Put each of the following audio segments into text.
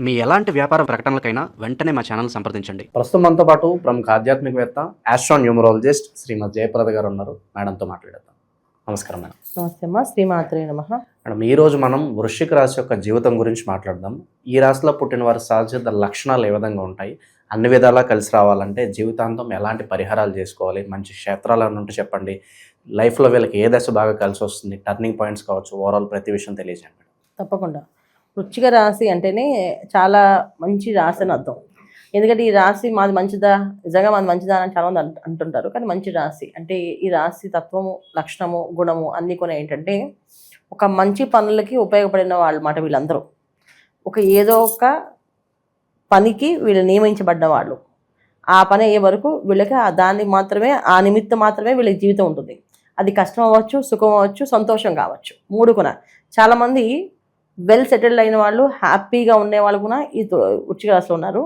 మీ ఎలాంటి వ్యాపార ప్రకటనలకైనా వెంటనే మా ఛానల్ సంప్రదించండి. ప్రస్తుతం మనతో పాటు ప్రముఖ ఆధ్యాత్మికవేత్త ఆస్ట్రోన్యూమరాలజిస్ట్ శ్రీమతి జయప్రద గారు ఉన్నారు. మేడంతో మాట్లాడేద్దాం. నమస్కారం మేడం. నమస్తే అమ్మా. శ్రీమాత్రే నమః. మేడం, ఈరోజు మనం వృశ్చిక రాశి యొక్క జీవితం గురించి మాట్లాడదాం. ఈ రాశిలో పుట్టిన వారి సహజ లక్షణాలు ఏ విధంగా ఉంటాయి, అన్ని విధాలా కలిసి రావాలంటే జీవితాంతం ఎలాంటి పరిహారాలు చేసుకోవాలి, మంచి క్షేత్రాలు అని ఉంటే చెప్పండి. లైఫ్లో వీళ్ళకి ఏ దశ బాగా కలిసి వస్తుంది, టర్నింగ్ పాయింట్స్ కావచ్చు, ఓవరాల్ ప్రతి విషయం తెలియజేయండి మేడం. తప్పకుండా. వృశ్చిక రాశి అంటేనే చాలా మంచి రాశి అని అర్థం. ఎందుకంటే ఈ రాశి మాది మంచిదా, నిజంగా మాది మంచిదా అని చాలా మంది అంటుంటారు. కానీ మంచి రాశి అంటే ఈ రాశి తత్వము, లక్షణము, గుణము అన్నీ కూడా ఏంటంటే ఒక మంచి పనులకి ఉపయోగపడిన వాళ్ళ మాట వీళ్ళందరూ. ఏదో ఒక పనికి వీళ్ళు నియమించబడ్డ వాళ్ళు. ఆ పని అయ్యే వరకు వీళ్ళకి దాన్ని మాత్రమే, ఆ నిమిత్తం మాత్రమే వీళ్ళకి జీవితం ఉంటుంది. అది కష్టం అవ్వచ్చు, సుఖం అవ్వచ్చు, సంతోషం కావచ్చు, మూడు కూడా. చాలామంది వెల్ సెటిల్డ్ అయిన వాళ్ళు, హ్యాపీగా ఉండేవాళ్ళు కూడా ఈ వృశ్చిక రాశిలో ఉన్నారు.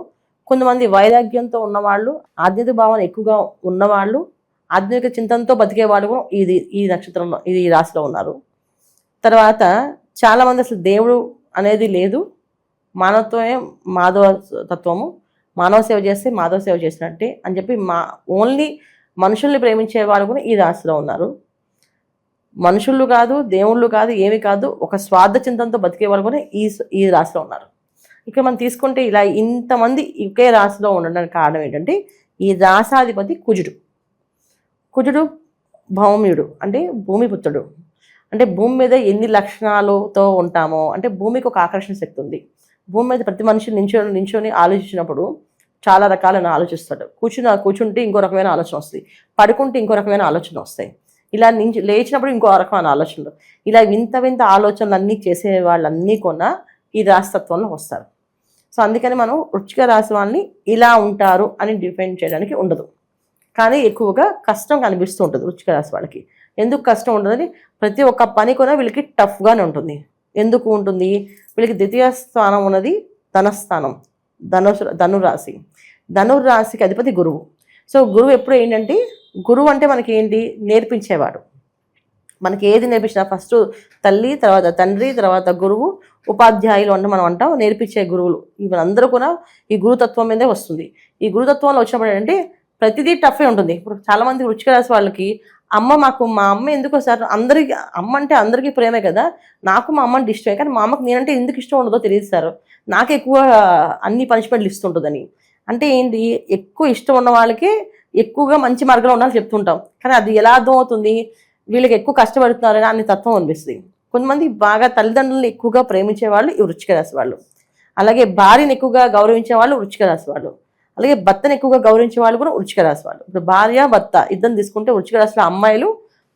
కొంతమంది వైరాగ్యంతో ఉన్నవాళ్ళు, ఆధ్యాత్మిక భావన ఎక్కువగా ఉన్నవాళ్ళు, ఆధ్యాత్మిక చింతనతో బతికేవాళ్ళు కూడా ఈ నక్షత్రంలో, ఈ రాశిలో ఉన్నారు. తర్వాత చాలామంది అసలు దేవుడు అనేది లేదు, మానవత్వమే మాధవ తత్వము, మానవ సేవ చేస్తే మాధవ సేవ చేసినట్టే అని చెప్పి ఓన్లీ మనుషుల్ని ప్రేమించే వాళ్ళు కూడా ఈ రాశిలో ఉన్నారు. మనుషులు కాదు, దేవుళ్ళు కాదు, ఏమి కాదు, ఒక స్వార్థ చింతనతో బతికే వాళ్ళు కూడా ఈ రాశిలో ఉన్నారు. ఇక్కడ మనం తీసుకుంటే ఇలా ఇంతమంది ఒకే రాశిలో ఉండడానికి కారణం ఏంటంటే ఈ రాశాధిపతి కుజుడు భౌమ్యుడు అంటే భూమిపుత్రుడు. అంటే భూమి మీద ఎన్ని లక్షణాలతో ఉంటామో, అంటే భూమికి ఒక ఆకర్షణ శక్తి ఉంది. భూమి మీద ప్రతి మనిషి నించొని ఆలోచించినప్పుడు చాలా రకాలైన ఆలోచిస్తాడు. కూర్చుంటే ఇంకో రకమైన ఆలోచన వస్తుంది, పడుకుంటే ఇంకో రకమైన ఆలోచన వస్తాయి, ఇలా లేచినప్పుడు ఇంకో రకమైన ఆలోచనలు, ఇలా వింత ఆలోచనలు అన్నీ చేసే వాళ్ళన్నీ కొన్న ఈ రాశితత్వంలో వస్తారు. సో అందుకని మనం వృశ్చిక రాశి వాళ్ళని ఇలా ఉంటారు అని డిఫైన్ చేయడానికి ఉండదు. కానీ ఎక్కువగా కష్టం కనిపిస్తూ ఉంటుంది వృశ్చిక రాశి వాళ్ళకి. ఎందుకు కష్టం ఉంటుందని, ప్రతి ఒక్క పని కూడా వీళ్ళకి టఫ్గానే ఉంటుంది. ఎందుకు ఉంటుంది? వీళ్ళకి ద్వితీయ స్థానం ఉన్నది ధనస్థానం, ధనురాశి. ధనురాశికి అధిపతి గురువు. సో గురువు ఎప్పుడు ఏంటంటే, గురువు అంటే మనకి ఏంటి, నేర్పించేవాడు. మనకి ఏది నేర్పించినా ఫస్ట్ తల్లి, తర్వాత తండ్రి, తర్వాత గురువు, ఉపాధ్యాయులు అంటే మనం అంటాం నేర్పించే గురువులు. వీళ్ళందరూ కూడా ఈ గురుతత్వం మీదే వస్తుంది. ఈ గురుతత్వంలో వచ్చినప్పుడు ఏంటంటే ప్రతిదీ టఫే ఉంటుంది. ఇప్పుడు చాలామంది వృశ్చిక రాశి వాళ్ళకి మా అమ్మ ఎందుకో సార్, అందరికి అమ్మ అంటే అందరికీ ప్రేమే కదా, నాకు మా అమ్మ అంటే ఇష్టమే, కానీ మా అమ్మకి నేనంటే ఎందుకు ఇష్టం ఉండదో తెలియదు సార్, నాకు ఎక్కువ అన్ని పనిష్మెంట్లు ఇస్తుంటుందని. అంటే ఏంటి, ఎక్కువ ఇష్టం ఉన్న వాళ్ళకి ఎక్కువగా మంచి మార్గంలో ఉండాలని చెప్తుంటాం. కానీ అది ఎలా అర్థం అవుతుంది, వీళ్ళకి ఎక్కువ కష్టపడుతున్నారని అన్ని తత్వం అనిపిస్తుంది. కొంతమంది బాగా తల్లిదండ్రులను ఎక్కువగా ప్రేమించే వాళ్ళు ఈ వృశ్చిక రాశి వాళ్ళు. అలాగే భార్యను ఎక్కువగా గౌరవించే వాళ్ళు వృశ్చిక రాశి వాళ్ళు. అలాగే భర్తను ఎక్కువగా గౌరవించే వాళ్ళు కూడా వృశ్చిక రాశి వాళ్ళు. ఇప్పుడు భార్య భర్త ఇద్దరు తీసుకుంటే వృశ్చిక రాశిలో అమ్మాయిలు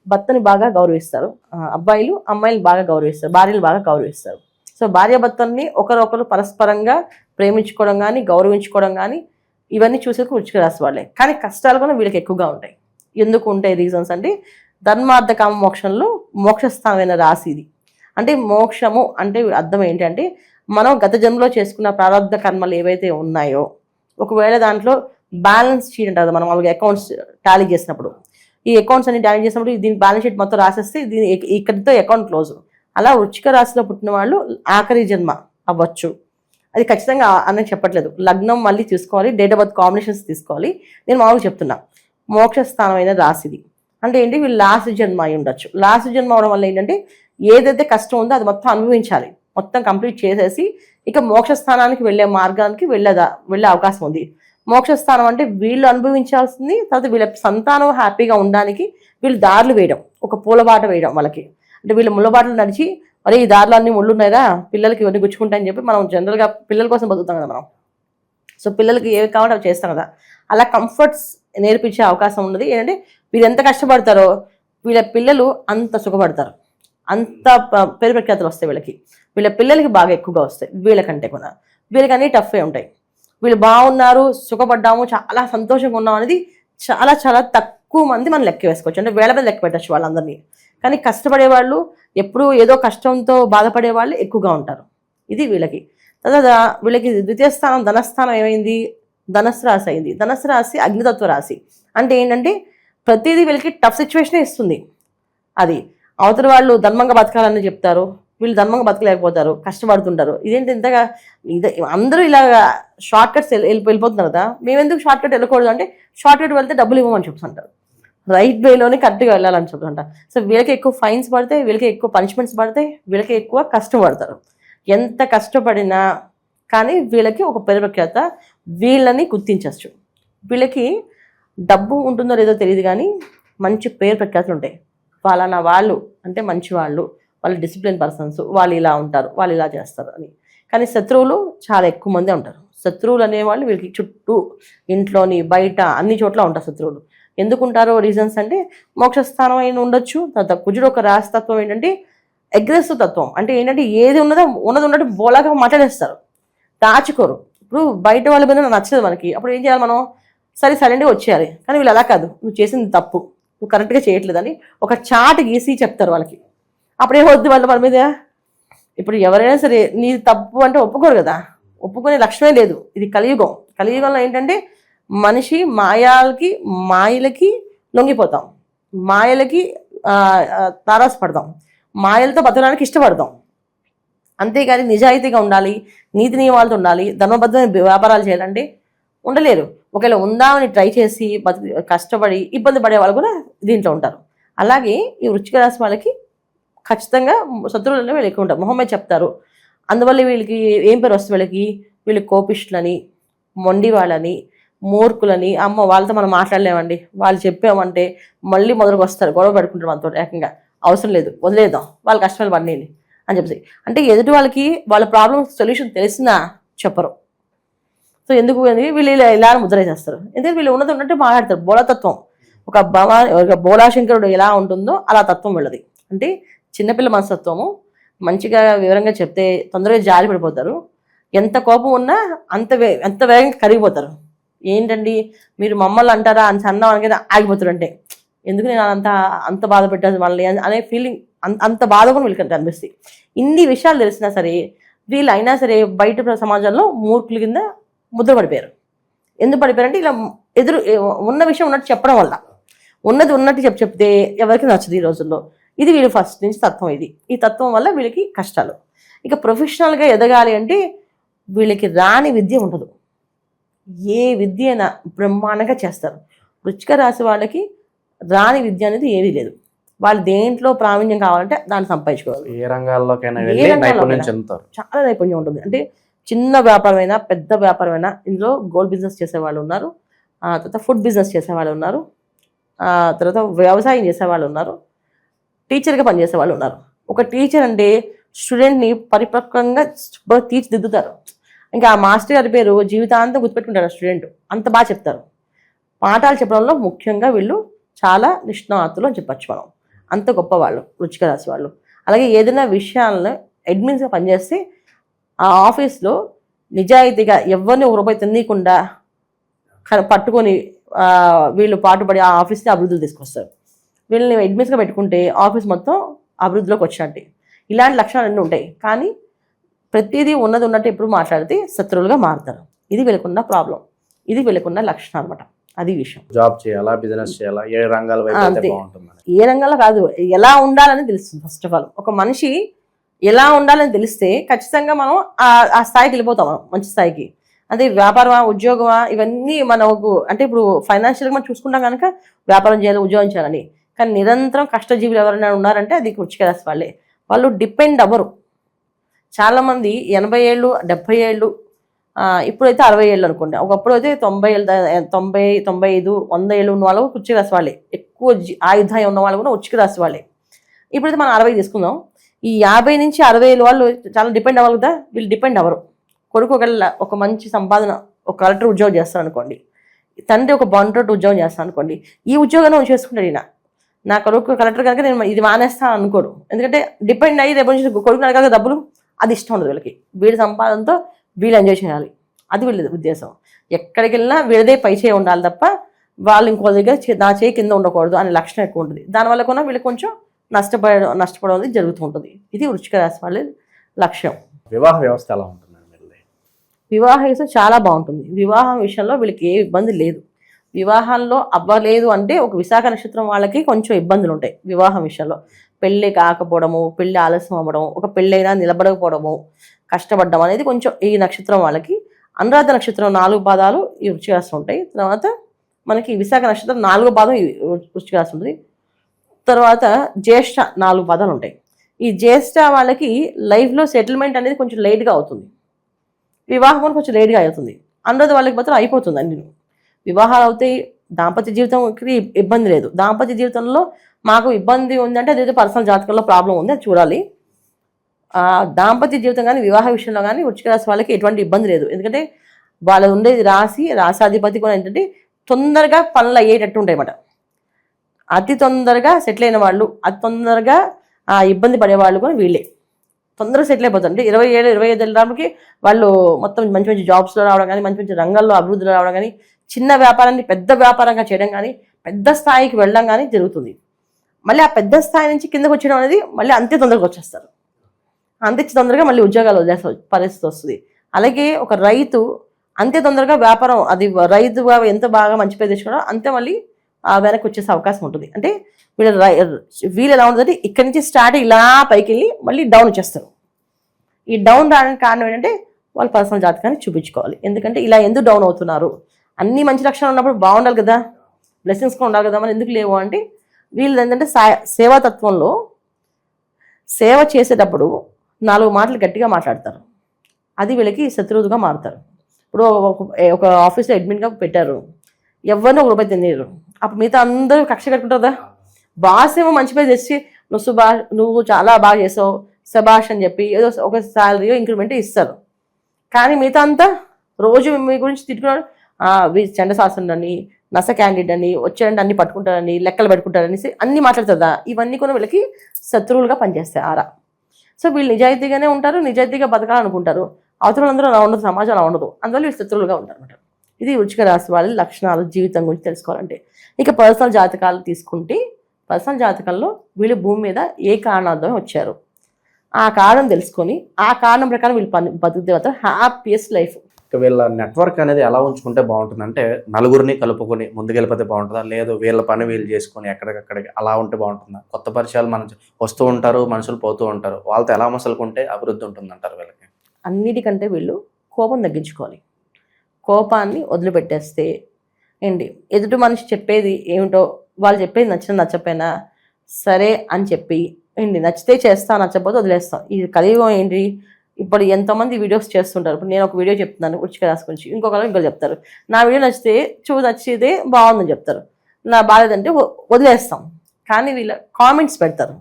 భర్తని బాగా గౌరవిస్తారు, అబ్బాయిలు అమ్మాయిలు బాగా గౌరవిస్తారు, భార్యలు బాగా గౌరవిస్తారు. సో భార్యాభర్తల్ని ఒకరొకరు పరస్పరంగా ప్రేమించుకోవడం కానీ, గౌరవించుకోవడం కానీ, ఇవన్నీ చూసేది వృశ్చిక రాశి వాళ్ళే. కానీ కష్టాలు కూడా వీళ్ళకి ఎక్కువగా ఉంటాయి. ఎందుకు ఉంటాయి రీజన్స్ అంటే, ధర్మార్థ కామ మోక్షంలో మోక్షస్థానమైన రాశి ఇది. అంటే మోక్షము అంటే అర్థం ఏంటంటే, మనం గత జన్మలో చేసుకున్న ప్రారంభ కర్మలు ఏవైతే ఉన్నాయో, ఒకవేళ దాంట్లో బ్యాలెన్స్ షీట్ అంటారు మనం వాళ్ళకి, అకౌంట్స్ టాలీ చేసినప్పుడు, ఈ అకౌంట్స్ అన్ని టాలీ చేసినప్పుడు దీని బ్యాలెన్స్ షీట్ మొత్తం రాసేస్తే దీని ఇక్కడితో అకౌంట్ క్లోజ్. అలా వృశ్చిక రాశిలో పుట్టిన వాళ్ళు ఆఖరి జన్మ అవ్వచ్చు. అది ఖచ్చితంగా అని చెప్పట్లేదు, లగ్నం మళ్ళీ తీసుకోవాలి, డేట్ ఆఫ్ బర్త్ కాంబినేషన్స్ తీసుకోవాలి. నేను మామూలుగా చెప్తున్నా, మోక్షస్థానమైన రాశిది అంటే ఏంటి, వీళ్ళు లాస్ట్ జన్మ అయి ఉండొచ్చు. లాస్ట్ జన్మ అవడం వల్ల ఏంటంటే ఏదైతే కష్టం ఉందో అది మొత్తం అనుభవించాలి, మొత్తం కంప్లీట్ చేసేసి ఇక మోక్షస్థానానికి వెళ్ళే మార్గానికి వెళ్ళే అవకాశం ఉంది. మోక్షస్థానం అంటే వీళ్ళు అనుభవించాల్సింది, తర్వాత వీళ్ళ సంతానం హ్యాపీగా ఉండడానికి వీళ్ళు దారులు వేయడం, ఒక పూలబాట వేయడం వాళ్ళకి. అంటే వీళ్ళు ముళ్ళబాటలు నడిచి, అరే ఈ దారిలో అన్ని ముళ్ళు ఉన్నాయిరా, పిల్లలకి ఇవన్నీ గుచ్చుకుంటాయని చెప్పి మనం జనరల్గా పిల్లల కోసం బతుకుతాం కదా మనం. సో పిల్లలకి ఏవి కావాలంటే అవి చేస్తాం కదా, అలా కంఫర్ట్స్ నేర్పించే అవకాశం ఉన్నది. ఏంటంటే వీళ్ళు ఎంత కష్టపడతారో వీళ్ళ పిల్లలు అంత సుఖపడతారు, అంత పేరు ప్రఖ్యాతులు వస్తాయి వీళ్ళకి. వీళ్ళ పిల్లలకి బాగా ఎక్కువగా వస్తాయి వీళ్ళకంటే కూడా. వీళ్ళకి అన్నీ టఫే ఉంటాయి. వీళ్ళు బాగున్నారు, సుఖపడ్డాము, చాలా సంతోషంగా ఉన్నాం అనేది చాలా చాలా తక్కువ మంది మనం లెక్క వేసుకోవచ్చు. అంటే వేళ మీద లెక్క పెట్టచ్చు వాళ్ళందరినీ. కానీ కష్టపడే వాళ్ళు, ఎప్పుడూ ఏదో కష్టంతో బాధపడే వాళ్ళు ఎక్కువగా ఉంటారు. ఇది వీళ్ళకి. తర్వాత వీళ్ళకి ద్వితీయ స్థానం ధనస్థానం ఏమైంది, ధనస్సు రాశి అయింది. ధనస్సు రాశి అగ్నితత్వ రాశి. అంటే ఏంటంటే ప్రతిదీ వీళ్ళకి టఫ్ సిచ్యువేషనే ఇస్తుంది. అది అవతల వాళ్ళు ధర్మంగా బతకాలని చెప్తారు, వీళ్ళు ధర్మంగా బతకలేకపోతారు, కష్టపడుతుంటారు. ఇదేంటి ఇంతగా అందరూ ఇలాగా షార్ట్ కట్స్ వెళ్ళిపోతున్నారు కదా, మేము ఎందుకు షార్ట్ కట్ వెళ్ళకూడదు అంటే షార్ట్ కట్ వెళ్తే డబ్బులు ఇవ్వమని చెప్తుంటారు. రైట్ వేలోనే కరెక్ట్గా వెళ్ళాలని చెప్తుంటారు. సో వీళ్ళకి ఎక్కువ ఫైన్స్ పడతాయి, వీళ్ళకి ఎక్కువ పనిష్మెంట్స్ పడతాయి, వీళ్ళకి ఎక్కువ కష్టపడతారు. ఎంత కష్టపడినా కానీ వీళ్ళకి ఒక ప్రఖ్యాత, వీళ్ళని గుర్తించవచ్చు. వీళ్ళకి డబ్బు ఉంటుందో లేదో తెలియదు కానీ మంచి పేరు ప్రఖ్యాతులు ఉంటాయి. వాళ్ళ వాళ్ళు అంటే మంచి వాళ్ళు డిసిప్లిన్ పర్సన్స్, వాళ్ళు ఇలా ఉంటారు, వాళ్ళు ఇలా చేస్తారు అని. కానీ శత్రువులు చాలా ఎక్కువ మందే ఉంటారు. శత్రువులు అనేవాళ్ళు వీళ్ళకి చుట్టూ ఇంట్లోని బయట అన్ని చోట్ల ఉంటారు శత్రువులు. ఎందుకుంటారో రీజన్స్ అంటే మోక్షస్థానం అయిన ఉండొచ్చు. తర్వాత కుజుడు ఒక రాశితత్వం ఏంటంటే అగ్రెసివ్ తత్వం. అంటే ఏంటంటే ఏది ఉన్నదో ఉన్నట్టు బోలాగా మాట్లాడేస్తారు, దాచుకోరు. ఇప్పుడు బయట వాళ్ళ మీద నచ్చదు మనకి, అప్పుడు ఏం చేయాలి మనం, సరే సైలెంట్గా వచ్చేయాలి. కానీ వీళ్ళు అలా కాదు, నువ్వు చేసింది తప్పు, నువ్వు కరెక్ట్గా చేయట్లేదని ఒక చాట్ గీసి చెప్తారు వాళ్ళకి. అప్పుడే వద్దు వాళ్ళ మన మీద. ఇప్పుడు ఎవరైనా సరే నీ తప్పు అంటే ఒప్పుకోరు కదా, ఒప్పుకునే లక్ష్యమే లేదు. ఇది కలియుగం. కలియుగంలో ఏంటంటే మనిషి మాయలకి లొంగిపోతాం, మాయలకి తారాసపడతాం, మాయలతో బతకడానికి ఇష్టపడతాం. అంతేగాని నిజాయితీగా ఉండాలి, నీతి నియమాలతో ఉండాలి, ధర్మబద్ధమైన వ్యాపారాలు చేయాలంటే ఉండలేరు. ఒకవేళ ఉందామని ట్రై చేసి కష్టపడి ఇబ్బంది పడే వాళ్ళు కూడా దీంట్లో ఉంటారు. అలాగే ఈ వృశ్చిక రాశి వాళ్ళకి ఖచ్చితంగా శత్రువులలో వీళ్ళు ఎక్కువ ఉంటారు. మొహమ్మద్ చెప్తారు. అందువల్ల వీళ్ళకి ఏం పేరు వస్తుంది, వీళ్ళు కోపిష్టులని, మొండి వాళ్ళని, మూర్ఖులని, అమ్మ వాళ్ళతో మనం మాట్లాడలేమండి, వాళ్ళు చెప్పామంటే మళ్ళీ మొదలుకు వస్తారు, గొడవ పెట్టుకుంటారు మనతో. ఏకంగా అవసరం లేదు, వదిలేద్దాం, వాళ్ళ కష్టాలు పడినాయి అని చెప్పేసి. అంటే ఎదుటి వాళ్ళకి వాళ్ళ ప్రాబ్లమ్ సొల్యూషన్ తెలిసినా చెప్పరు. సో ఎందుకు వీళ్ళు ఇలా ముద్ర చేస్తారు, ఎందుకంటే వీళ్ళు ఉన్నట్టు మాట్లాడతారు. బోళతత్వం, ఒక బోళాశంకరుడు ఎలా ఉంటుందో అలా తత్వం వీళ్ళది. అంటే చిన్నపిల్ల మనస్తత్వము. మంచిగా వివరంగా చెప్తే తొందరగా జారి పడిపోతారు. ఎంత కోపం ఉన్నా అంత వేగంగా కరిగిపోతారు. ఏంటండి మీరు మమ్మల్ని అంటారా అని అన్నామని కదా ఆగిపోతారు. అంటే ఎందుకు నేను అంత బాధ పెట్టాను వాళ్ళని అనే ఫీలింగ్, అంత బాధ కూడా వీళ్ళకి అనిపిస్తాయి. ఇన్ని విషయాలు తెలిసినా సరే వీళ్ళు అయినా సరే బయట సమాజంలో మూర్ఖుల కింద ముద్ర పడిపోయారు. ఎందుకు పడిపోయారంటే ఇలా ఉన్న విషయం ఉన్నట్టు చెప్పడం వల్ల. ఉన్నది ఉన్నట్టు చెప్తే ఎవరికి నచ్చదు ఈ రోజుల్లో. ఇది వీళ్ళు ఫస్ట్ నుంచి తత్వం. ఈ తత్వం వల్ల వీళ్ళకి కష్టాలు. ఇక ప్రొఫెషనల్గా ఎదగాలి అంటే వీళ్ళకి రాని విద్య ఉండదు. ఏ విద్య అయినా బ్రహ్మాండంగా చేస్తారు. వృశ్చిక రాశి వాళ్ళకి రాని విద్య అనేది ఏమీ లేదు. వాళ్ళు దేంట్లో ప్రావీణ్యం కావాలంటే దాన్ని సంపాదించుకోవాలి. ఏ రంగాల్లోకైనా చాలా నైపుణ్యం ఉంటుంది. అంటే చిన్న వ్యాపారమైనా పెద్ద వ్యాపారమైనా ఇందులో గోల్డ్ బిజినెస్ చేసేవాళ్ళు ఉన్నారు, తర్వాత ఫుడ్ బిజినెస్ చేసేవాళ్ళు ఉన్నారు, తర్వాత వ్యవసాయం చేసేవాళ్ళు ఉన్నారు, టీచర్గా పనిచేసే వాళ్ళు ఉన్నారు. ఒక టీచర్ అంటే స్టూడెంట్ని పరిపక్వంగా తీర్చిదిద్దుతారు. ఇంకా ఆ మాస్టర్ గారి పేరు జీవితాంతం గుర్తుపెట్టుకుంటారు స్టూడెంట్, అంత బాగా చెప్తారు. పాఠాలు చెప్పడంలో ముఖ్యంగా వీళ్ళు చాలా నిష్ణాతులు అని చెప్పచ్చు మనం. అంత గొప్ప వాళ్ళు వృశ్చిక రాశి వాళ్ళు. అలాగే ఏదైనా విషయాలను అడ్మిన్స్గా పనిచేస్తే ఆ ఆఫీస్లో నిజాయితీగా ఎవరిని ఒక రూపాయి తినకుండా పట్టుకొని వీళ్ళు పాటుపడి ఆ ఆఫీస్ని అభివృద్ధులు తీసుకొస్తారు. వీళ్ళని అడ్మిన్స్గా పెట్టుకుంటే ఆఫీస్ మొత్తం అభివృద్ధిలోకి వచ్చినట్టే. ఇలాంటి లక్షణాలు అన్నీ ఉంటాయి. కానీ ప్రతిదీ ఉన్నది ఉన్నట్టు ఎప్పుడు మాట్లాడితే శత్రువులుగా మారుతారు. ఇది వీళ్ళకున్న ప్రాబ్లం, ఇది వీళ్ళకున్న లక్షణం అనమాట. అది విషయం. జాబ్ చేయాలా, బిజినెస్ చేయాలా, ఏ రంగాల ఏ రంగంలో కాదు, ఎలా ఉండాలని తెలుస్తుంది. ఫస్ట్ ఆఫ్ ఆల్ ఒక మనిషి ఎలా ఉండాలని తెలిస్తే ఖచ్చితంగా మనం ఆ స్థాయికి వెళ్ళిపోతాం, మనం మంచి స్థాయికి. అదే వ్యాపారమా ఉద్యోగమా ఇవన్నీ మనకు అంటే ఇప్పుడు ఫైనాన్షియల్గా మనం చూసుకుంటాం కనుక వ్యాపారం చేయాలి, ఉద్యోగం చేయాలని. కానీ నిరంతరం కష్టజీవులు ఎవరైనా ఉన్నారంటే అది వృశ్చిక రాశి వాళ్ళే. వాళ్ళు డిపెండ్ అవ్వరు. చాలామంది 80 ఏళ్ళు 70 ఏళ్ళు ఇప్పుడైతే 60 ఏళ్ళు అనుకోండి, ఒకప్పుడు అయితే 90 ఏళ్ళు 90 95 100 ఏళ్ళు ఉన్న వాళ్ళు వృశ్చిక రాశి వాళ్ళే. ఎక్కువ ఆయుధాయం ఉన్న వాళ్ళు కూడా వృశ్చిక రాశి వాళ్ళే. ఇప్పుడైతే మనం 60 తీసుకుందాం. ఈ 50 నుంచి 60 ఏళ్ళు వాళ్ళు చాలా డిపెండ్ అవ్వాలి కదా, వీళ్ళు డిపెండ్ అవ్వరు. కొడుకు ఒక మంచి సంపాదన, ఒక కలెక్టర్ ఉద్యోగం చేస్తాను అనుకోండి, తండ్రి ఒక బాండ్రోడ్ ఉద్యోగం చేస్తాను అనుకోండి, ఈ ఉద్యోగాన్ని చేసుకుంటాడు. ఈయన నా కొడుకు కలెక్టర్ కనుక నేను ఇది మానేస్తాను అనుకోడు. ఎందుకంటే డిపెండ్ అయ్యి రేపు నుంచి కొడుకు అడగాలి డబ్బులు, అది ఇష్టం ఉండదు వీళ్ళకి. వీళ్ళ సంపాదనతో వీళ్ళు ఎంజాయ్ చేయాలి, అది వీళ్ళది ఉద్దేశం. ఎక్కడికి వెళ్ళినా వీళ్ళదే పై చేయి ఉండాలి తప్ప వాళ్ళు ఇంకో దగ్గర నా చేయి కింద ఉండకూడదు అనే లక్షణం ఎక్కువ ఉంటుంది. దానివల్ల కూడా వీళ్ళకి కొంచెం నష్టపడడం జరుగుతూ ఉంటుంది. ఇది వృశ్చిక రాశి వాళ్ళ లక్ష్యం. వివాహ వ్యవస్థ ఎలా ఉంటుంది? వివాహ విషయం చాలా బాగుంటుంది. వివాహం విషయంలో వీళ్ళకి ఏ ఇబ్బంది లేదు. వివాహాల్లో అవ్వలేదు అంటే ఒక విశాఖ నక్షత్రం వాళ్ళకి కొంచెం ఇబ్బందులు ఉంటాయి వివాహం విషయంలో. పెళ్ళి కాకపోవడము, పెళ్ళి ఆలస్యం అవ్వడం, ఒక పెళ్ళైనా నిలబడకపోవడము, కష్టపడడం అనేది కొంచెం ఈ నక్షత్రం వాళ్ళకి. అనురాధ నక్షత్రం 4 పాదాలు ఈ వృశ్చిక రాశి ఉంటాయి. తర్వాత మనకి విశాఖ నక్షత్రం 4వ పాదం ఈ వృశ్చిక రాశి ఉంటుంది. తర్వాత జ్యేష్ఠ 4 పాదాలు ఉంటాయి. ఈ జ్యేష్ఠ వాళ్ళకి లైఫ్లో సెటిల్మెంట్ అనేది కొంచెం లేట్గా అవుతుంది, వివాహం కూడా కొంచెం లేట్గా అవుతుంది. అనురాధ వాళ్ళకి మాత్రం అయిపోతుంది అన్ని. వివాహాలు అవుతాయి, దాంపత్య జీవితంకి ఇబ్బంది లేదు. దాంపత్య జీవితంలో మాకు ఇబ్బంది ఉందంటే అదేదో పర్సనల్ జాతకంలో ప్రాబ్లం ఉంది, అది చూడాలి. దాంపత్య జీవితం కానీ వివాహ విషయంలో కానీ వృశ్చిక రాశి వాళ్ళకి ఎటువంటి ఇబ్బంది లేదు. ఎందుకంటే వాళ్ళు ఉండేది రాశాధిపతి కూడా ఏంటంటే తొందరగా పనులు అయ్యేటట్టు ఉంటాయి అన్నమాట. అతి తొందరగా సెటిల్ అయిన వాళ్ళు, అతి తొందరగా ఇబ్బంది పడేవాళ్ళు కూడా వీళ్ళే తొందరగా సెటిల్ అయిపోతారు. అంటే 27-25 ఏళ్ళకి వాళ్ళు మొత్తం మంచి మంచి జాబ్స్లో రావడం కానీ, మంచి మంచి రంగాల్లో అభివృద్ధిలో రావడం కానీ, చిన్న వ్యాపారాన్ని పెద్ద వ్యాపారంగా చేయడం కానీ, పెద్ద స్థాయికి వెళ్ళడం కానీ జరుగుతుంది. మళ్ళీ ఆ పెద్ద స్థాయి నుంచి కిందకు వచ్చేయడం అనేది మళ్ళీ అంతే తొందరగా వచ్చేస్తారు. అంతే తొందరగా మళ్ళీ ఉద్యోగాలు వదిలేసే పరిస్థితి వస్తుంది. అలాగే ఒక రైతు అంతే తొందరగా వ్యాపారం, అది రైతుగా ఎంత బాగా మంచి పేరు తెచ్చుకోవడం అంతే మళ్ళీ వెనక్కి వచ్చేసే అవకాశం ఉంటుంది. అంటే వీళ్ళు ఎలా ఉంటుందంటే ఇక్కడి నుంచి స్టార్ట్ ఇలా పైకి వెళ్ళి మళ్ళీ డౌన్ వచ్చేస్తారు. ఈ డౌన్ రావడానికి కారణం ఏంటంటే వాళ్ళ పర్సనల్ జాతకాన్ని చూపించుకోవాలి. ఎందుకంటే ఇలా ఎందుకు డౌన్ అవుతున్నారు, అన్ని మంచి లక్షణాలు ఉన్నప్పుడు బాగుండాలి కదా, బ్లెస్సింగ్స్ కూడా ఉండాలి కదా, మరి ఎందుకు లేవు అంటే వీళ్ళు ఏంటంటే సేవాతత్వంలో సేవ చేసేటప్పుడు 4 మాటలు గట్టిగా మాట్లాడతారు, అది వీళ్ళకి శత్రువుగా మారుతారు. ఇప్పుడు ఒక ఆఫీస్లో అడ్మిన్గా పెట్టారు, ఎవరిని ఒక రూపాయి తినేరు, అప్పుడు మిగతా అందరూ కక్ష కట్టుకుంటారు కదా. బాస్ ఏమో మంచి పేరు తెచ్చి నువ్వు చాలా బాగా చేసావు శబాష్ అని చెప్పి ఏదో ఒక శాలరీయో ఇంక్రిమెంట్ ఇస్తారు. కానీ మిగతా అంతా రోజు మీ గురించి తిట్టుకున్నాడు, చండశాస్త్రం అని, నస క్యాండిడేట్ అని, వచ్చాడంటే అన్ని పట్టుకుంటారని, లెక్కలు పెట్టుకుంటారని అన్ని మాట్లాడుతుందా. ఇవన్నీ కూడా వీళ్ళకి శత్రువులుగా పనిచేస్తాయి ఆరా. సో వీళ్ళు నిజాయితీగానే ఉంటారు, నిజాయితీగా బతకాలనుకుంటారు. అవతలందరూ అలా ఉండదు, సమాజం అలా ఉండదు, అందువల్ల వీళ్ళు శత్రువులుగా ఉంటారు అనమాట. ఇది వృశ్చిక రాశి వాళ్ళ లక్షణాలు జీవితం గురించి తెలుసుకోవాలంటే. ఇక పర్సనల్ జాతకాలు తీసుకుంటే పర్సనల్ జాతకాల్లో వీళ్ళు భూమి మీద ఏ కారణార్థం వచ్చారు, ఆ కారణం తెలుసుకొని ఆ కారణం ప్రకారం వీళ్ళు బతుకుతే హ్యాపీయెస్ట్ లైఫ్. వీళ్ళ నెట్వర్క్ అనేది ఎలా ఉంచుకుంటే బాగుంటుంది అంటే నలుగురిని కలుపుకొని ముందుకెళ్ళిపోతే బాగుంటుందా, లేదు వీళ్ళ పని వీళ్ళు చేసుకొని ఎక్కడికక్కడికి అలా ఉంటే బాగుంటుందా? కొత్త పరిచయాలు మనం వస్తూ ఉంటారు, మనుషులు పోతూ ఉంటారు, వాళ్ళతో ఎలా మసలుకుంటే అభివృద్ధి ఉంటుందంటారు వీళ్ళకి? అన్నిటికంటే వీళ్ళు కోపం తగ్గించుకోవాలి. కోపాన్ని వదిలిపెట్టేస్తే ఏంటి, ఎదుటి మనిషి చెప్పేది ఏమిటో, వాళ్ళు చెప్పేది నచ్చకపోయినా సరే అని చెప్పి ఏంటి, నచ్చితే చేస్తా, నచ్చకపోతే వదిలేస్తాం. ఈ కలియుగం ఏంటి, ఇప్పుడు ఎంతోమంది వీడియోస్ చేస్తుంటారు. ఇప్పుడు నేను ఒక వీడియో చెప్తున్నాను వృశ్చిక రాశి గురించి, ఇంకొకరు ఇంకో చెప్తారు, నా వీడియో నచ్చితే నచ్చితే బాగుందని చెప్తారు, నా బాలేదంటే వదిలేస్తాం. కానీ వీళ్ళ కామెంట్స్ పెడతారు,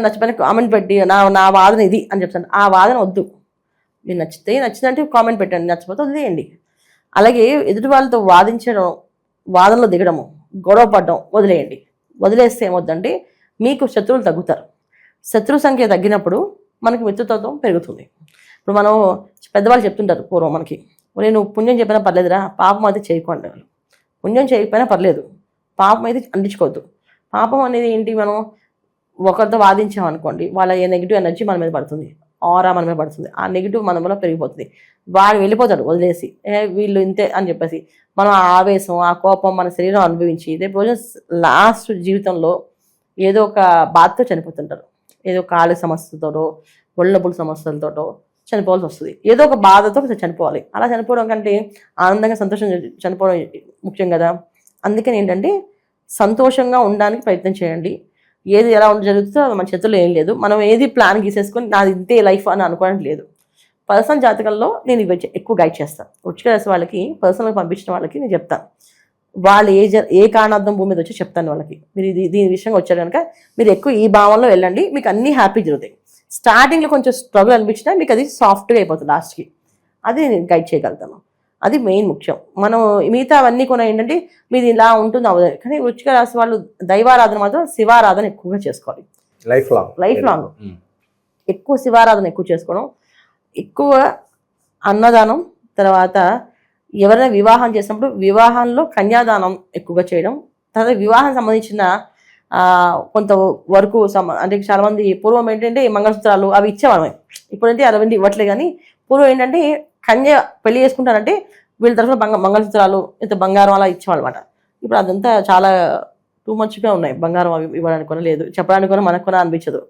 నచ్చిపోయిన కామెంట్ పెట్టి నా వాదన ఇది అని చెప్తాను. ఆ వాదన వద్దు, మీరు నచ్చిందంటే కామెంట్ పెట్టండి, నచ్చకపోతే వదిలేయండి. అలాగే ఎదుటి వాళ్ళతో వాదించడం, వాదనలో దిగడము, గొడవ పడడం వదిలేయండి. వదిలేస్తే ఏమవుద్దంటే మీకు శత్రువులు తగ్గుతారు. శత్రు సంఖ్య తగ్గినప్పుడు మనకి మిత్రత్వం పెరుగుతుంది. ఇప్పుడు మనం పెద్దవాళ్ళు చెప్తుంటారు పూర్వం మనకి, నువ్వు పుణ్యం చెప్పినా పర్లేదురా, పాపం అయితే చేయకండి. పుణ్యం చేయకపోయినా పర్లేదు, పాపం అయితే అంటించుకోవద్దు. పాపం అనేది ఏంటి, మనం ఒకరితో వాదించామనుకోండి, వాళ్ళ నెగిటివ్ ఎనర్జీ మన మీద పడుతుంది, ఆరా మన మీద పడుతుంది, ఆ నెగిటివ్ మన వల్ల పెరిగిపోతుంది. వాడు వెళ్ళిపోతాడు వదిలేసి, వీళ్ళు ఇంతే అని చెప్పేసి మనం ఆ ఆవేశం, ఆ కోపం మన శరీరం అనుభవించి రేపు రోజు లాస్ట్ జీవితంలో ఏదో ఒక బాధతో చనిపోతుంటారు. ఏదో కాళ్ళ సమస్యతోటో, ఒళ్ళనొప్పుల సమస్యలతోటో చనిపోవాల్సి వస్తుంది. ఏదో ఒక బాధతో చనిపోవాలి. అలా చనిపోవడం కంటే ఆనందంగా సంతోషం చనిపోవడం ముఖ్యం కదా. అందుకని ఏంటంటే సంతోషంగా ఉండడానికి ప్రయత్నం చేయండి. ఏది ఎలా జరుగుతుందో మన చేతుల్లో ఏం లేదు. మనం ఏది ప్లాన్ గీసేసుకొని నాది ఇంతే లైఫ్ అని అనుకోవడానికి లేదు. పర్సనల్ జాతకంలో నేను ఇవి ఎక్కువ గైడ్ చేస్తాను. వృశ్చిక రాశి వాళ్ళకి పర్సనల్గా పంపించిన వాళ్ళకి నేను చెప్తాను, వాళ్ళు ఏ కారణార్థం భూమి మీద వచ్చి చెప్తాను వాళ్ళకి, మీరు దీని విషయంగా వచ్చారు కనుక మీరు ఎక్కువ ఈ భావంలో వెళ్ళండి, మీకు అన్నీ హ్యాపీ జరుగుతాయి. స్టార్టింగ్లో కొంచెం స్ట్రగుల్ అనిపించినా మీకు అది సాఫ్ట్గా అయిపోతుంది లాస్ట్కి. అది నేను గైడ్ చేయగలుగుతాను. అది మెయిన్ ముఖ్యం. మనం మిగతా అవన్నీ కూడా ఏంటంటే మీది ఇలా ఉంటుంది అవ్వదు. కానీ వృశ్చిక రాశి వాళ్ళు దైవారాధన మాత్రం శివారాధన ఎక్కువగా చేసుకోవాలి. లైఫ్ లాంగ్ ఎక్కువ శివారాధన ఎక్కువ చేసుకోవడం, ఎక్కువ అన్నదానం, తర్వాత ఎవరైనా వివాహం చేసినప్పుడు వివాహంలో కన్యాదానం ఎక్కువగా చేయడం, తర్వాత వివాహం సంబంధించిన కొంత వరకు అంటే చాలామంది పూర్వం ఏంటంటే మంగళసూత్రాలు అవి ఇచ్చేవాళ్ళమే, ఇప్పుడంటే అవన్నీ ఇవ్వట్లే. కానీ పూర్వం ఏంటంటే కన్య పెళ్లి చేసుకుంటారంటే వీళ్ళ తరఫున మంగళసూత్రాలు ఇంత బంగారం అలా ఇచ్చేవాళ్ళమాట. ఇప్పుడు అదంతా చాలా టూ మచ్గా ఉన్నాయి, బంగారం అవి ఇవ్వడానికి కూడా లేదు, చెప్పడానికి కూడా మనకు కూడా అనిపించదు.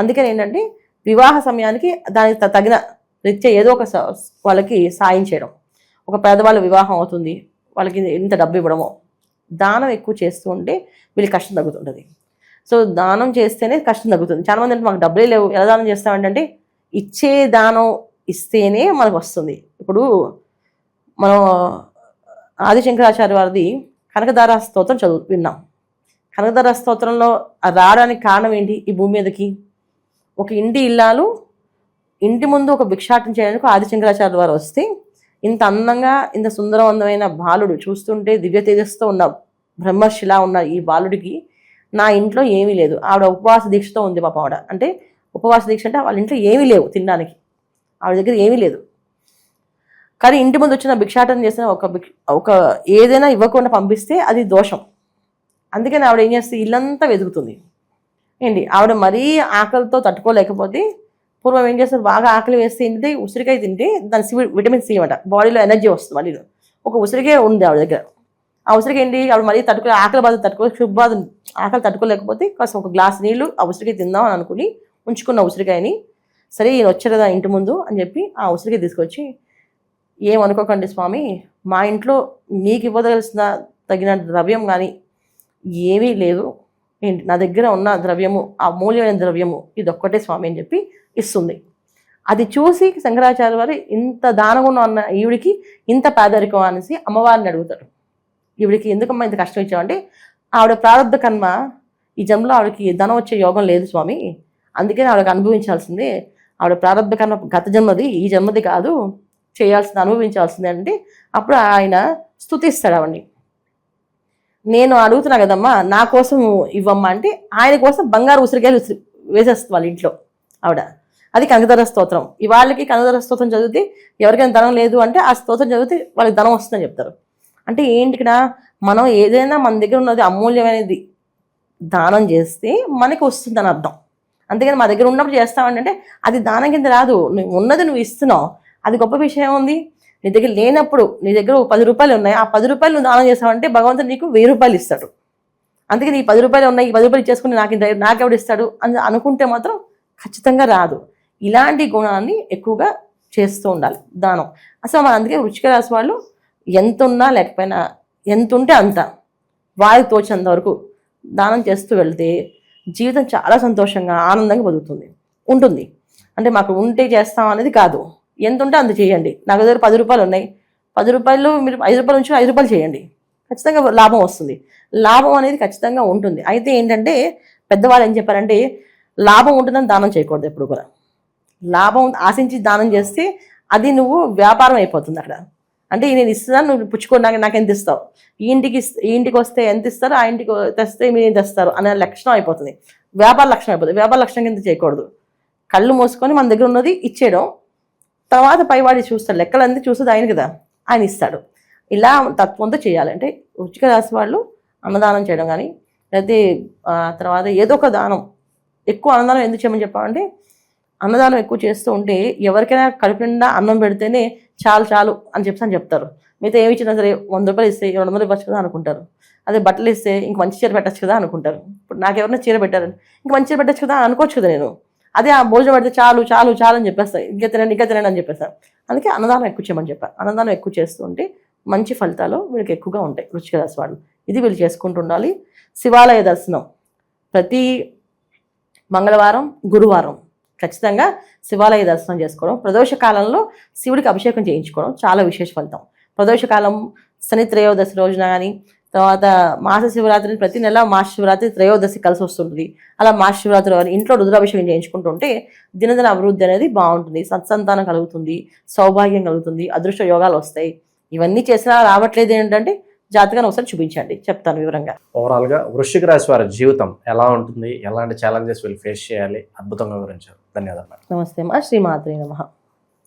అందుకని ఏంటంటే వివాహ సమయానికి దానికి తగిన రీత్యా ఏదో ఒక వాళ్ళకి సాయం చేయడం. ఒక పేదవాళ్ళ వివాహం అవుతుంది, వాళ్ళకి ఇంత డబ్బు ఇవ్వడమో, దానం ఎక్కువ చేస్తూ ఉంటే వీళ్ళకి కష్టం తగ్గుతుంటుంది. సో దానం చేస్తేనే కష్టం తగ్గుతుంది. చాలామంది అంటే మాకు డబ్బులే లేవు, ఎలా దానం చేస్తామంటే ఇచ్చే దానం ఇస్తేనే మనకు వస్తుంది. ఇప్పుడు మనం ఆదిశంకరాచార్య వారిది కనకధార స్తోత్రం విన్నాం. కనకధార స్తోత్రంలో రావడానికి కారణం ఏంటి? ఈ భూమి మీదకి ఒక ఇంటి ఇల్లాలు ఇంటి ముందు ఒక భిక్షాటన చేయడానికి ఆదిశంకరాచార్య వారు వస్తే, ఇంత అందంగా ఇంత సుందరవంతమైన బాలుడు, చూస్తుంటే దివ్య తేజస్తో ఉన్న బ్రహ్మర్షిలా ఉన్న ఈ బాలుడికి నా ఇంట్లో ఏమీ లేదు. ఆవిడ ఉపవాస దీక్షతో ఉంది పాపం. ఆవిడ అంటే ఉపవాస దీక్ష అంటే వాళ్ళ ఇంట్లో ఏమీ లేవు తినడానికి, ఆవిడ దగ్గర ఏమీ లేదు. కానీ ఇంటి ముందు వచ్చిన భిక్షాటన చేసిన ఒక ఏదైనా ఇవ్వకుండా పంపిస్తే అది దోషం. అందుకని ఆవిడ ఏం చేస్తే ఇల్లంతా వెతుకుతుంది. ఏంటి ఆవిడ మరీ ఆకలితో తట్టుకోలేకపోతే పూర్వం ఏం చేస్తారు, బాగా ఆకలి వేస్తే ఏంటంటే ఉసిరికాయ తింటే దాని విటమిన్ సి అనమాట, బాడీలో ఎనర్జీ వస్తుంది. మళ్ళీ ఒక ఉసిరికాయ ఉంది ఆవిడ దగ్గర. ఆ ఉసిరికాయ ఏంటి, ఆవిడ మరీ ఆకలి బాధ ఆకలి తట్టుకోలేకపోతే కాస్త ఒక గ్లాస్ నీళ్లు ఆ ఉసిరికాయ తిందాం అని అనుకుని ఉంచుకున్న ఉసిరికాయని, సరే ఈయన వచ్చారు కదా ఇంటి ముందు అని చెప్పి ఆ ఉసిరికాయ తీసుకొచ్చి, ఏమనుకోకండి స్వామి, మా ఇంట్లో మీకు ఇవ్వదలసిన తగిన ద్రవ్యం కానీ ఏమీ లేదు, ఏంటి నా దగ్గర ఉన్న ద్రవ్యము, ఆ మూల్యమైన ద్రవ్యము ఇదొక్కటే స్వామి అని చెప్పి ఇస్తుంది. అది చూసి శంకరాచార్య వారు ఇంత దానగుణం అన్న ఈవిడికి ఇంత పేదరికం అనేసి అమ్మవారిని అడుగుతారు. ఈవిడికి ఎందుకమ్మా ఇంత కష్టం ఇచ్చామంటే, ఆవిడ ప్రారంభ కర్మ ఈ జన్మలో ఆవిడకి ధనం వచ్చే యోగం లేదు స్వామి, అందుకని ఆవిడకి అనుభవించాల్సిందే, ఆవిడ ప్రారంభ కర్మ గత జన్మది, ఈ జన్మది కాదు, చేయాల్సింది అనుభవించాల్సిందే అంటే అప్పుడు ఆయన స్తుతిస్తాడు ఆవిడ్ని. నేను అడుగుతున్నా కదమ్మా నా కోసం ఇవ్వమ్మా అంటే ఆయన కోసం బంగారు ఉసిరికాయలు వేసేస్తుంది వాళ్ళ ఇంట్లో ఆవిడ. అది కనకధార స్తోత్రం. ఇవాళకి కనకధార స్తోత్రం చదివితే ఎవరికైనా ధనం లేదు అంటే ఆ స్తోత్రం చదివితే వాళ్ళకి ధనం వస్తుందని చెప్తారు. అంటే ఏంటి ఇక్కడ, మనం ఏదైనా మన దగ్గర ఉన్నది అమూల్యమైనది దానం చేస్తే మనకి వస్తుందని అర్థం. అంతేగాని మా దగ్గర ఉన్నప్పుడు చేస్తామంటే అది దానం కింద రాదు. నువ్వు ఉన్నది నువ్వు ఇస్తున్నావు, అది గొప్ప విషయం ఉంది. నీ దగ్గర లేనప్పుడు నీ దగ్గర 10 రూపాయలు ఉన్నాయి, ఆ 10 రూపాయలు నువ్వు దానం చేస్తావంటే భగవంతుడు నీకు 1000 రూపాయలు ఇస్తాడు. అందుకే నీ 10 రూపాయలు ఉన్నాయి, ఈ 10 రూపాయలు ఇచ్చేసుకుని నాకెవడు ఇస్తాడు అని అనుకుంటే మాత్రం ఖచ్చితంగా రాదు. ఇలాంటి గుణాన్ని ఎక్కువగా చేస్తూ ఉండాలి దానం. అసలు మన అందుకే వృశ్చిక రాశి వాళ్ళు ఎంత ఉన్నా లేకపోయినా ఎంత ఉంటే అంత వారికి తోచినంత వరకు దానం చేస్తూ వెళ్తే జీవితం చాలా సంతోషంగా ఆనందంగా ఉంటుంది. అంటే మాకు ఉంటే చేస్తాం అనేది కాదు, ఎంత ఉంటే అంత చేయండి. నాకు దగ్గర 10 రూపాయలు ఉన్నాయి, 10 రూపాయలు మీరు 5 రూపాయలు నుంచి 5 రూపాయలు చేయండి, ఖచ్చితంగా లాభం వస్తుంది. లాభం అనేది ఖచ్చితంగా ఉంటుంది. అయితే ఏంటంటే పెద్దవాళ్ళు ఏం చెప్పారంటే లాభం ఉంటుందని దానం చేయకూడదు ఎప్పుడు కూడా. లాభం ఆశించి దానం చేస్తే అది నువ్వు వ్యాపారం అయిపోతుంది అక్కడ. అంటే నేను ఇస్తున్నాను, నువ్వు పుచ్చుకోవడానికి నాకు ఎంత ఇస్తావు, ఈ ఇంటికి వస్తే ఎంత ఇస్తారు, ఆ ఇంటికి తెస్తే మీరు ఎంత తెస్తారు అనే లక్షణం అయిపోతుంది, వ్యాపార లక్షణం అయిపోతుంది. వ్యాపార లక్షణం కింద చేయకూడదు. కళ్ళు మూసుకొని మన దగ్గర ఉన్నది ఇచ్చేయడం, తర్వాత పైవాడి చూస్తాడు, లెక్కలంది చూస్తుంది ఆయన కదా, ఆయన ఇస్తాడు. ఇలా తత్వంతో చేయాలి. అంటే వృశ్చిక రాశి వాళ్ళు అన్నదానం చేయడం కానీ లేకపోతే తర్వాత ఏదో ఒక దానం, ఎక్కువ అన్నదానం ఎందుకు చేయమని చెప్పాలంటే అన్నదానం ఎక్కువ చేస్తూ ఉంటే ఎవరికైనా కడుపు నిండా అన్నం పెడితేనే చాలు అని చెప్తారు. మిగతా ఏమి ఇచ్చినా సరే 100 రూపాయలు ఇస్తే 200 ఇవ్వచ్చు కదా అనుకుంటారు. అదే బట్టలు ఇస్తే ఇంక మంచి చీర పెట్టచ్చు కదా అనుకుంటారు. ఇప్పుడు నాకు ఎవరైనా చీర పెట్టారు, ఇంక మంచి చీర పెట్టచ్చు కదా అనుకోవచ్చు కదా నేను. అదే ఆ భోజనం పెడితే చాలు అని చెప్పేస్తాను, ఇంకా తినండి అని చెప్పేస్తాను. అందుకే అన్నదానం ఎక్కువ చేయమని చెప్పాను. అన్నదానం ఎక్కువ చేస్తూ ఉంటే మంచి ఫలితాలు వీళ్ళకి ఎక్కువగా ఉంటాయి వృశ్చిక రాశి వాళ్ళు. ఇది వీళ్ళు చేసుకుంటూ ఉండాలి. శివాలయ దర్శనం ప్రతి మంగళవారం, గురువారం ఖచ్చితంగా శివాలయ దర్శనం చేసుకోవడం, ప్రదోష కాలంలో శివుడికి అభిషేకం చేయించుకోవడం చాలా విశేష ఫలితం. ప్రదోషకాలం శని త్రయోదశి రోజున కానీ, తర్వాత మాస శివరాత్రి, ప్రతి నెల మాస శివరాత్రి త్రయోదశి కలిసి వస్తుంటుంది. అలా మాస శివరాత్రి ఇంట్లో రుద్రాభిషేకం చేయించుకుంటుంటే దినదిన అభివృద్ధి అనేది బాగుంటుంది, సత్సంతానం కలుగుతుంది, సౌభాగ్యం కలుగుతుంది, అదృష్ట యోగాలు వస్తాయి. ఇవన్నీ చేసినా రావట్లేదు ఏంటంటే జాతకాన్ని ఒకసారి చూపించండి, చెప్తాను వివరంగా. ఓవరాల్గా వృశ్చిక రాశి వారి జీవితం ఎలా ఉంటుంది, ఎలాంటి ఛాలెంజెస్ వీళ్ళు ఫేస్ చేయాలి, అద్భుతంగా వివరించారు. ధన్యవాదాలు. నమస్తే అమ్మా. శ్రీమాత్రే నమః.